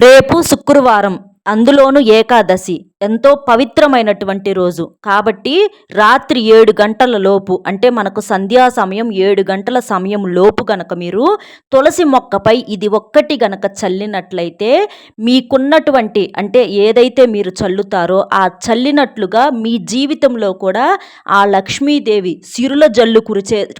రేపు శుక్రవారం, అందులోనూ ఏకాదశి ఎంతో పవిత్రమైనటువంటి రోజు కాబట్టి రాత్రి 7 గంటల లోపు, అంటే మనకు సంధ్యా సమయం 7 గంటల సమయం లోపు గనక మీరు తులసి మొక్కపై ఇది ఒక్కటి గనక చల్లినట్లయితే మీకున్నటువంటి, అంటే ఏదైతే మీరు చల్లుతారో ఆ చల్లినట్లుగా మీ జీవితంలో కూడా ఆ లక్ష్మీదేవి సిరుల జల్లు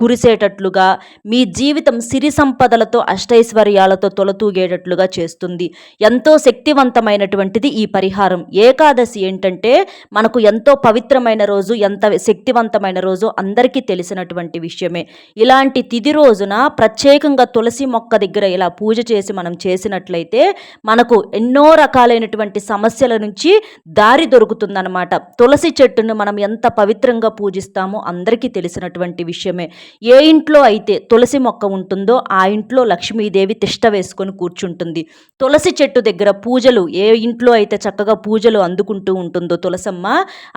కురిసేటట్లుగా, మీ జీవితం సిరి సంపదలతో అష్టైశ్వర్యాలతో తొలతూగేటట్లుగా చేస్తుంది. ఎంతో శక్తివంతమైనటువంటిది ఈ పరిహారం. ఏకాదశి ఏంటంటే మనకు ఎంతో పవిత్రమైన రోజు, ఎంత శక్తివంతమైన రోజు అందరికీ తెలిసినటువంటి విషయమే. ఇలాంటి తిథి రోజున ప్రత్యేకంగా తులసి మొక్క దగ్గర ఇలా పూజ చేసి మనం చేసినట్లయితే మనకు ఎన్నో రకాలైనటువంటి సమస్యల నుంచి దారి దొరుకుతుందన్నమాట. తులసి చెట్టును మనం ఎంత పవిత్రంగా పూజిస్తామో అందరికీ తెలిసినటువంటి విషయమే. ఏ ఇంట్లో అయితే తులసి మొక్క ఉంటుందో ఆ ఇంట్లో లక్ష్మీదేవి తిష్ట వేసుకొని కూర్చుంటుంది. తులసి చెట్టు దగ్గర పూజలు, ఏ ఇంట్లో అయితే చక్కగా పూజలు అందుకుంటూ ఉంటుందో తులసమ్మ,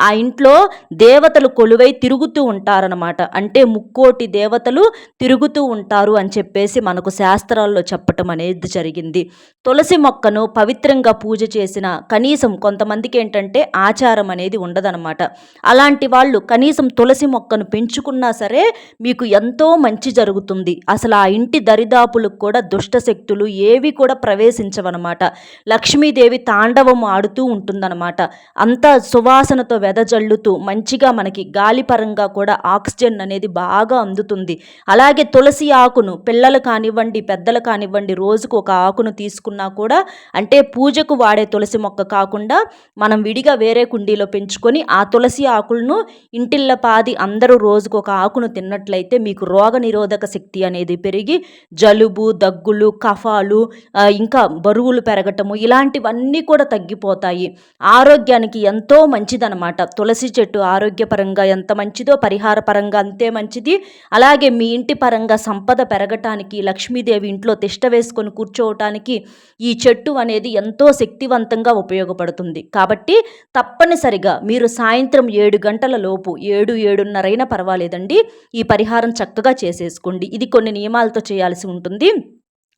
ఆ ఇంట్లో దేవతలు కొలువై తిరుగుతూ ఉంటారనమాట. అంటే ముక్కోటి దేవతలు తిరుగుతూ ఉంటారు అని చెప్పేసి మనకు శాస్త్రాల్లో చెప్పటం అనేది జరిగింది. తులసి మొక్కను పవిత్రంగా పూజ చేసిన కనీసం కొంతమందికి ఏంటంటే ఆచారం అనేది ఉండదనమాట. అలాంటి వాళ్ళు కనీసం తులసి మొక్కను పెంచుకున్నా సరే మీకు ఎంతో మంచి జరుగుతుంది. అసలు ఆ ఇంటి దరిదాపులకు కూడా దుష్ట శక్తులు ఏవి కూడా ప్రవేశించవన్నమాట. లక్ష్మీదేవి తాండవం ఆడుతూ ఉంటుందన్నమాట. అంత సువాసనతో వెదజల్లుతూ మంచిగా మనకి గాలి పరంగా కూడా ఆక్సిజన్ అనేది బాగా అందుతుంది. అలాగే తులసి ఆకును పిల్లలు కానివ్వండి, పెద్దలు కానివ్వండి, రోజుకు ఒక ఆకును తీసుకున్నా కూడా, అంటే పూజకు వాడే తులసి మొక్క కాకుండా మనం విడిగా వేరే కుండీలో పెంచుకొని ఆ తులసి ఆకులను ఇంటిళ్ళ పాది అందరూ రోజుకు ఒక ఆకును తిన్నట్లయితే మీకు రోగ నిరోధక శక్తి అనేది పెరిగి జలుబు, దగ్గులు, కఫాలు, ఇంకా బరువులు పెరగటము ఇలాంటివన్నీ కూడా తగ్గిపోతాయి. ఆరోగ్యానికి ఎంతో మంచిదనమాట. తులసి చెట్టు ఆరోగ్యపరంగా ఎంత మంచిదో పరిహార పరంగా అంతే మంచిది. అలాగే మీ ఇంటి పరంగా సంపద పెరగటానికి, లక్ష్మీదేవి ఇంట్లో తిష్ట వేసుకొని కూర్చోవటానికి ఈ చెట్టు అనేది ఎంతో శక్తివంతంగా ఉపయోగపడుతుంది. కాబట్టి తప్పనిసరిగా మీరు సాయంత్రం 7 గంటల లోపు, 7-7:30 అయినా పర్వాలేదండి, ఈ పరిహారం చక్కగా చేసేసుకోండి. ఇది కొన్ని నియమాలతో చేయాల్సి ఉంటుంది.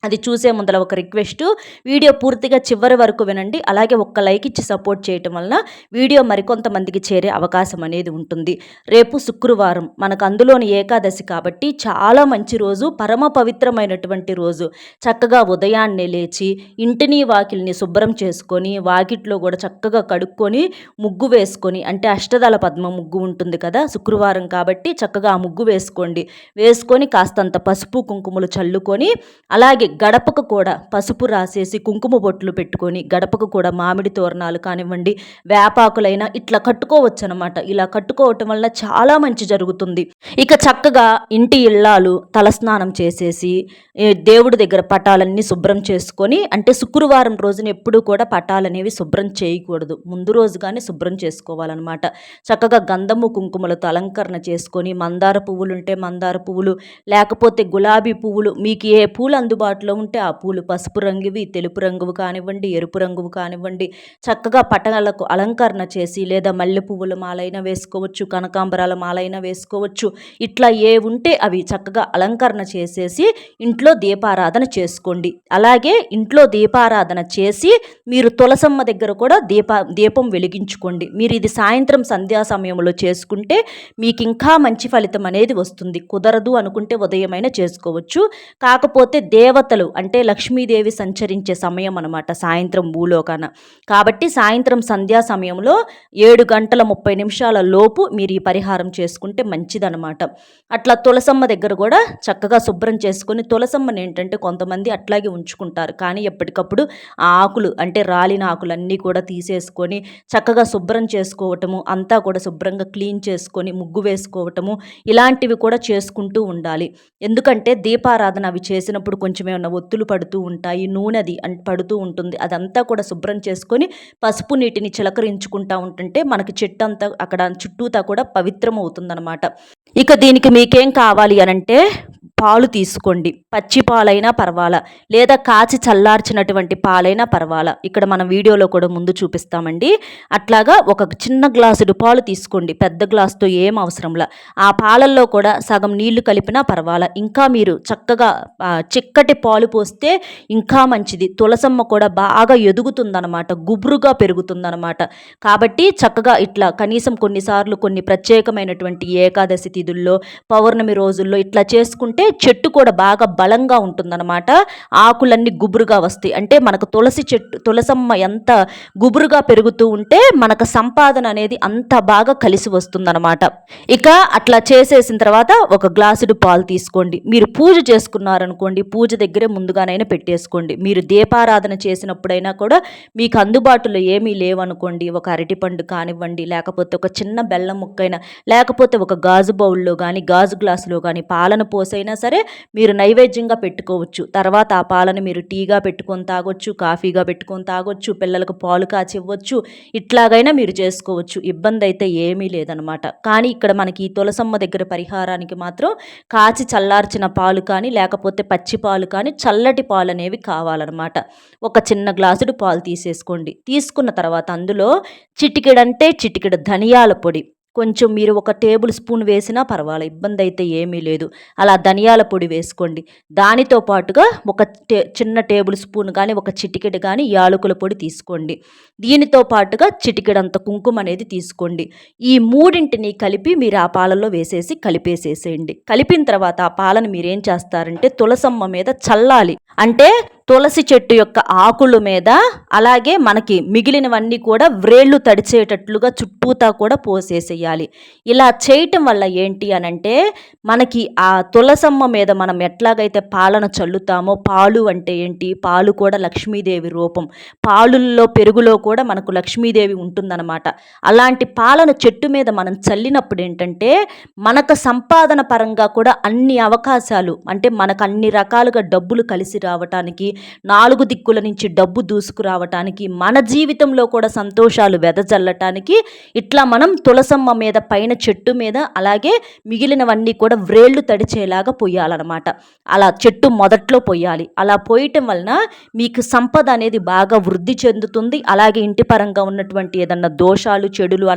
అది చూసే ముందర ఒక రిక్వెస్ట్, వీడియో పూర్తిగా చివరి వరకు వినండి. అలాగే ఒక్క లైక్ ఇచ్చి సపోర్ట్ చేయటం వలన వీడియో మరికొంతమందికి చేరే అవకాశం అనేది ఉంటుంది. రేపు శుక్రవారం, మనకు అందులోని ఏకాదశి కాబట్టి చాలా మంచి రోజు, పరమ పవిత్రమైనటువంటి రోజు. చక్కగా ఉదయాన్నే లేచి ఇంటిని వాకిల్ని శుభ్రం చేసుకొని, వాకిట్లో కూడా చక్కగా కడుక్కొని ముగ్గు వేసుకొని, అంటే అష్టదళ పద్మ ముగ్గు ఉంటుంది కదా, శుక్రవారం కాబట్టి చక్కగా ఆ ముగ్గు వేసుకొని కాస్తంత పసుపు కుంకుమలు చల్లుకొని, అలాగే గడపకు కూడా పసుపు రాసేసి కుంకుమ బొట్లు పెట్టుకొని, గడపకు కూడా మామిడి తోరణాలు కానివ్వండి, వేపాకులైనా ఇట్లా కట్టుకోవచ్చు అనమాట. ఇలా కట్టుకోవటం వల్ల చాలా మంచి జరుగుతుంది. ఇక చక్కగా ఇంటి ఇళ్ళాలు తలస్నానం చేసేసి దేవుడి దగ్గర పటాలన్నీ శుభ్రం చేసుకొని, అంటే శుక్రవారం రోజున ఎప్పుడూ కూడా పటాలనేవి శుభ్రం చేయకూడదు, ముందు రోజుగానే శుభ్రం చేసుకోవాలన్నమాట. చక్కగా గంధము కుంకుమలతో అలంకరణ చేసుకొని, మందార పువ్వులు ఉంటే మందార పువ్వులు, లేకపోతే గులాబీ పువ్వులు, మీకు ఏ పూలు అందుబాటులో ఉంటే ఆ పూలు, పసుపు రంగువి, తెలుపు రంగువి కానివ్వండి, ఎరుపు రంగువి కానివ్వండి, చక్కగా పటాలకు అలంకరణ చేసి, లేదా మల్లె పువ్వుల మాలైనా వేసుకోవచ్చు, కనకాంబరాల మాలైనా వేసుకోవచ్చు. ఇట్లా ఏ ఉంటే అవి చక్కగా అలంకరణ చేసేసి ఇంట్లో దీపారాధన చేసుకోండి. అలాగే ఇంట్లో దీపారాధన చేసి మీరు తులసమ్మ దగ్గర కూడా దీపం వెలిగించుకోండి. మీరు ఇది సాయంత్రం సంధ్యా సమయంలో చేసుకుంటే మీకు ఇంకా మంచి ఫలితం అనేది వస్తుంది. కుదరదు అనుకుంటే ఉదయమైనా చేసుకోవచ్చు. కాకపోతే దేవతలు, అంటే లక్ష్మీదేవి సంచరించే సమయం అనమాట సాయంత్రం భూలోకాన. కాబట్టి సాయంత్రం సంధ్యా సమయంలో 7:30 లోపు మీరు ఈ పరిహారం చేసుకుంటే మంచిదనమాట. అట్లా తులసమ్మ దగ్గర కూడా చక్కగా శుభ్రం చేసుకొని, తులసమ్మని ఏంటంటే కొంతమంది అట్లాగే ఉంచుకుంటారు, కానీ ఎప్పటికప్పుడు ఆ ఆకులు, అంటే రాలిన ఆకులన్నీ కూడా తీసేసుకొని చక్కగా శుభ్రం చేసుకోవటము, అంతా కూడా శుభ్రంగా క్లీన్ చేసుకొని ముగ్గు వేసుకోవటము, ఇలాంటివి కూడా చేసుకుంటూ ఉండాలి. ఎందుకంటే దీపారాధన అవి చేసినప్పుడు కొంచెం ఏమన్నా ఒత్తులు పడుతూ ఉంటాయి, నూనెది పడుతూ ఉంటుంది. అదంతా కూడా శుభ్రం చేసుకొని పసుపు నీటిని చిలకరించుకుంటూ ఉంటుంటే మనకి చెట్టు అంతా అక్కడ చుట్టూతా కూడా పవిత్రం అవుతుందన్నమాట. ఇక దీనికి మీకేం కావాలి అనంటే పాలు తీసుకోండి. పచ్చి పాలైనా పర్వాలా, లేదా కాచి చల్లార్చినటువంటి పాలైనా పర్వాలా. ఇక్కడ మనం వీడియోలో కూడా ముందు చూపిస్తామండి. అట్లాగా ఒక చిన్న గ్లాసుడు పాలు తీసుకోండి. పెద్ద గ్లాసుతో ఏం అవసరంలా. ఆ పాలల్లో కూడా సగం నీళ్లు కలిపినా పర్వాలా. ఇంకా మీరు చక్కగా చిక్కటి పాలు పోస్తే ఇంకా మంచిది. తులసమ్మ కూడా బాగా ఎదుగుతుందనమాట, గుబురుగా పెరుగుతుందనమాట. కాబట్టి చక్కగా ఇట్లా కనీసం కొన్నిసార్లు కొన్ని ప్రత్యేకమైనటువంటి ఏకాదశి తిథుల్లో, పౌర్ణమి రోజుల్లో ఇట్లా చేసుకుంటే చెట్టు కూడా బాగా బలంగా ఉంటుందన్నమాట. ఆకులన్నీ గుబురుగా వస్తాయి. అంటే మనకు తులసమ్మ ఎంత గుబురుగా పెరుగుతూ ఉంటే మనకు సంపాదన అనేది అంత బాగా కలిసి వస్తుందన్నమాట. ఇక అట్లా చేసేసిన తర్వాత ఒక గ్లాసుడు పాలు తీసుకోండి. మీరు పూజ చేసుకున్నారనుకోండి, పూజ దగ్గరే ముందుగానైనా పెట్టేసుకోండి. మీరు దీపారాధన చేసినప్పుడైనా కూడా మీకు అందుబాటులో ఏమీ లేవనుకోండి, ఒక అరటిపండు కానివ్వండి, లేకపోతే ఒక చిన్న బెల్లం ముక్కైనా, లేకపోతే ఒక గాజు బౌల్లో కానీ గాజు గ్లాసులో కానీ పాలను పోసైనా సరే మీరు నైవేద్యంగా పెట్టుకోవచ్చు. తర్వాత ఆ పాలను మీరు టీగా పెట్టుకొని తాగొచ్చు, కాఫీగా పెట్టుకొని తాగొచ్చు, పిల్లలకు పాలు కాచి ఇవ్వచ్చు. ఇట్లాగైనా మీరు చేసుకోవచ్చు. ఇబ్బంది అయితే ఏమీ లేదనమాట. కానీ ఇక్కడ మనకి ఈ తులసమ్మ దగ్గర పరిహారానికి మాత్రం కాచి చల్లార్చిన పాలు కానీ, లేకపోతే పచ్చి పాలు కానీ, చల్లటి పాలు అనేవి కావాలన్నమాట. ఒక చిన్న గ్లాసుడు పాలు తీసేసుకోండి. తీసుకున్న తర్వాత అందులో చిటికెడంటే చిటికెడు ధనియాల పొడి, కొంచెం మీరు ఒక టేబుల్ స్పూన్ వేసినా పర్వాలేదు, ఇబ్బంది అయితే ఏమీ లేదు. అలా ధనియాల పొడి వేసుకోండి. దానితో పాటుగా ఒక చిన్న టేబుల్ స్పూన్ కానీ, ఒక చిటికెడు కానీ యాలకుల పొడి తీసుకోండి. దీనితో పాటుగా చిటికెడంత కుంకుమ అనేది తీసుకోండి. ఈ మూడింటిని కలిపి మీరు ఆ పాలల్లో వేసేసి కలిపేసేసేయండి. కలిపిన తర్వాత ఆ పాలను మీరేం చేస్తారంటే తులసమ్మ మీద చల్లాలి. అంటే తులసి చెట్టు యొక్క ఆకుల మీద, అలాగే మనకి మిగిలినవన్నీ కూడా వ్రేళ్ళు తడిచేటట్లుగా చుట్టూతా కూడా పోసేసేయాలి. ఇలా చేయటం వల్ల ఏంటి అనంటే మనకి ఆ తులసమ్మ మీద మనం ఎట్లాగైతే పాలను చల్లుతామో, పాలు అంటే ఏంటి, పాలు కూడా లక్ష్మీదేవి రూపం. పాలుల్లో పెరుగులో కూడా మనకు లక్ష్మీదేవి ఉంటుందన్నమాట. అలాంటి పాలను చెట్టు మీద మనం చల్లినప్పుడు ఏంటంటే మనకు సంపాదన పరంగా కూడా అన్ని అవకాశాలు, అంటే మనకు అన్ని రకాలుగా డబ్బులు కలిసి రావటానికి, నాలుగు దిక్కుల నుంచి డబ్బు దూసుకురావటానికి, మన జీవితంలో కూడా సంతోషాలు వెదజల్లటానికి ఇట్లా మనం తులసమ్మ మీద, పైన చెట్టు మీద, అలాగే మిగిలినవన్నీ కూడా వ్రేళ్ళు తడిచేలాగా పొయ్యాలన్నమాట. అలా చెట్టు మొదట్లో పొయ్యాలి. అలా పోయటం వలన మీకు సంపద అనేది బాగా వృద్ధి చెందుతుంది. అలాగే ఇంటి పరంగా ఉన్నటువంటి ఏదన్నా దోషాలు, చెడులు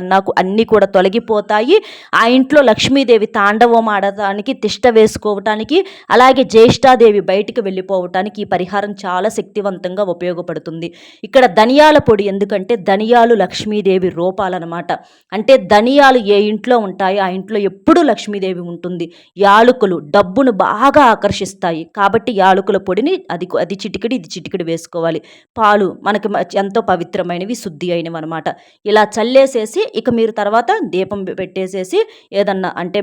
అన్నీ కూడా తొలగిపోతాయి. ఆ ఇంట్లో లక్ష్మీదేవి తాండవం ఆడటానికి, తిష్ట వేసుకోవటానికి, అలాగే జ్యేష్ఠాదేవి బయటికి వెళ్ళిపోవటానికి ఈ పరిహారం చాలా శక్తివంతంగా ఉపయోగపడుతుంది. ఇక్కడ ధనియాల పొడి ఎందుకంటే ధనియాలు లక్ష్మీదేవి రూపాలన్నమాట. అంటే ధనియాలు ఏ ఇంట్లో ఉంటాయో ఆ ఇంట్లో ఎప్పుడూ లక్ష్మీదేవి ఉంటుంది. యాలకులు డబ్బును బాగా ఆకర్షిస్తాయి. కాబట్టి యాలకుల పొడిని అది చిటికెడు, ఇది చిటికెడు వేసుకోవాలి. పాలు మనకి ఎంతో పవిత్రమైనవి, శుద్ధి అయినవి అనమాట. ఇలా చల్లేసేసి ఇక మీరు తర్వాత దీపం పెట్టేసేసి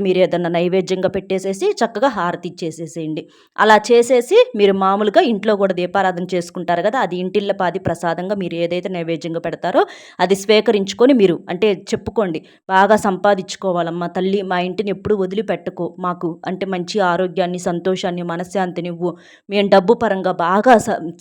మీరు ఏదన్నా నైవేద్యంగా పెట్టేసేసి చక్కగా హారతి ఇచ్చేసేసేయండి. అలా చేసేసి మీరు మామూలుగా ఇంట్లో కూడా దీపారాధన చేసుకుంటారు కదా, అది ఇంటిల్లపాది ప్రసాదంగా మీరు ఏదైతే నైవేద్యంగా పెడతారో అది స్వీకరించుకొని మీరు అంటే చెప్పుకోండి, బాగా సంపాదించుకోవాలమ్మా తల్లి, మా ఇంటిని ఎప్పుడు వదిలిపెట్టకు, మాకు అంటే మంచి ఆరోగ్యాన్ని, సంతోషాన్ని, మనశ్శాంతిని ఇవ్వు, మేము డబ్బు పరంగా బాగా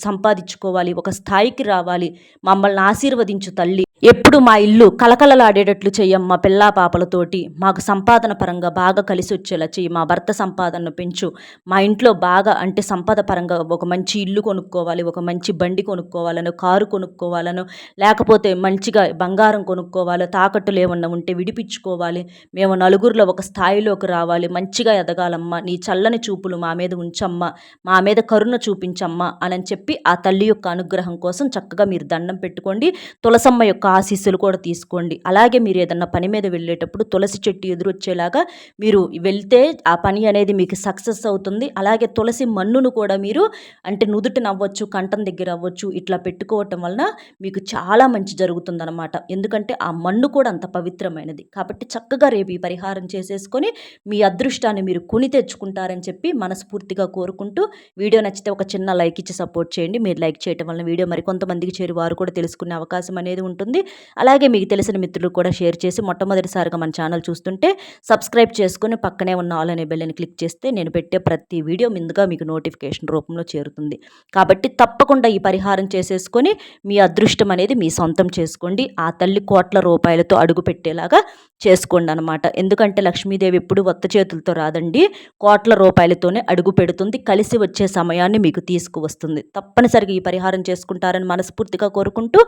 సంపాదించుకోవాలి, ఒక స్థాయికి రావాలి, మమ్మల్ని ఆశీర్వదించు తల్లి, ఎప్పుడు మా ఇల్లు కలకలలాడేటట్లు చెయ్యమ్మా పిల్లా పాపలతోటి, మాకు సంపాదన పరంగా బాగా కలిసి వచ్చేలా చెయ్యి, మా భర్త సంపాదనను పెంచు, మా ఇంట్లో బాగా అంటే సంపద పరంగా ఒక మంచి ఇల్లు కొనుక్కోవాలి, ఒక మంచి బండి కొనుక్కోవాలను, కారు కొనుక్కోవాలను, లేకపోతే మంచిగా బంగారం కొనుక్కోవాలి, తాకట్టులు ఏమన్నా ఉంటే విడిపించుకోవాలి, మేము నలుగురిలో ఒక స్థాయిలోకి రావాలి, మంచిగా ఎదగాలమ్మా, నీ చల్లని చూపులు మా మీద ఉంచమ్మా, మా మీద కరుణ చూపించమ్మా అని చెప్పి ఆ తల్లి యొక్క అనుగ్రహం కోసం చక్కగా మీరు దండం పెట్టుకోండి. తులసమ్మ యొక్క ఆశీస్సులు కూడా తీసుకోండి. అలాగే మీరు ఏదన్నా పని మీద వెళ్ళేటప్పుడు తులసి చెట్టు ఎదురొచ్చేలాగా మీరు వెళ్తే ఆ పని అనేది మీకు సక్సెస్ అవుతుంది. అలాగే తులసి మన్నును కూడా మీరు అంటే నుదుటిన అవ్వచ్చు, కంఠం దగ్గర అవ్వచ్చు, ఇట్లా పెట్టుకోవటం వలన మీకు చాలా మంచి జరుగుతుందన్నమాట. ఎందుకంటే ఆ మన్ను కూడా అంత పవిత్రమైనది. కాబట్టి చక్కగా రేపు ఈ పరిహారం చేసేసుకొని మీ అదృష్టాన్ని మీరు కొని తెచ్చుకుంటారని చెప్పి మనస్ఫూర్తిగా కోరుకుంటూ, వీడియో నచ్చితే ఒక చిన్న లైక్ ఇచ్చి సపోర్ట్ చేయండి. మీరు లైక్ చేయడం వలన వీడియో మరికొంతమందికి చేరి వారు కూడా తెలుసుకునే అవకాశం అనేది ఉంటుంది. అలాగే మీకు తెలిసిన మిత్రులు కూడా షేర్ చేసి, మొట్టమొదటిసారిగా మన ఛానల్ చూస్తుంటే సబ్స్క్రైబ్ చేసుకుని పక్కనే ఉన్న ఆల్ అనే బెల్ని క్లిక్ చేస్తే నేను పెట్టే ప్రతి వీడియో ముందుగా మీకు నోటిఫికేషన్ రూపంలో చేరుతుంది. కాబట్టి తప్పకుండా ఈ పరిహారం చేసేసుకొని మీ అదృష్టం అనేది మీ సొంతం చేసుకోండి. ఆ తల్లి కోట్ల రూపాయలతో అడుగు పెట్టేలాగా చేసుకోండి అనమాట. ఎందుకంటే లక్ష్మీదేవి ఎప్పుడు ఒత్త చేతులతో రాదండి, కోట్ల రూపాయలతోనే అడుగు పెడుతుంది, కలిసి వచ్చే సమయాన్ని మీకు తీసుకువస్తుంది. తప్పనిసరిగా ఈ పరిహారం చేసుకుంటారని మనస్ఫూర్తిగా కోరుకుంటూ,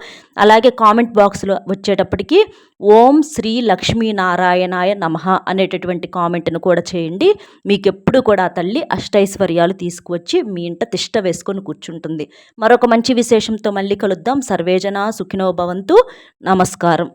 అలాగే కామెంట్ బాక్స్లో వచ్చేటప్పటికి ఓం శ్రీ లక్ష్మీనారాయణాయ నమః అనేటటువంటి కామెంట్ను కూడా చేయండి. మీకు ఎప్పుడు కూడా ఆ తల్లి అష్టైశ్వర్యాలు తీసుకువచ్చి మీ ఇంట తిష్ట వేసుకొని కూర్చుంటుంది. మరొక మంచి విశేషంతో మళ్ళీ కలుద్దాం. సర్వేజన సుఖినో భవంతు. నమస్కారం.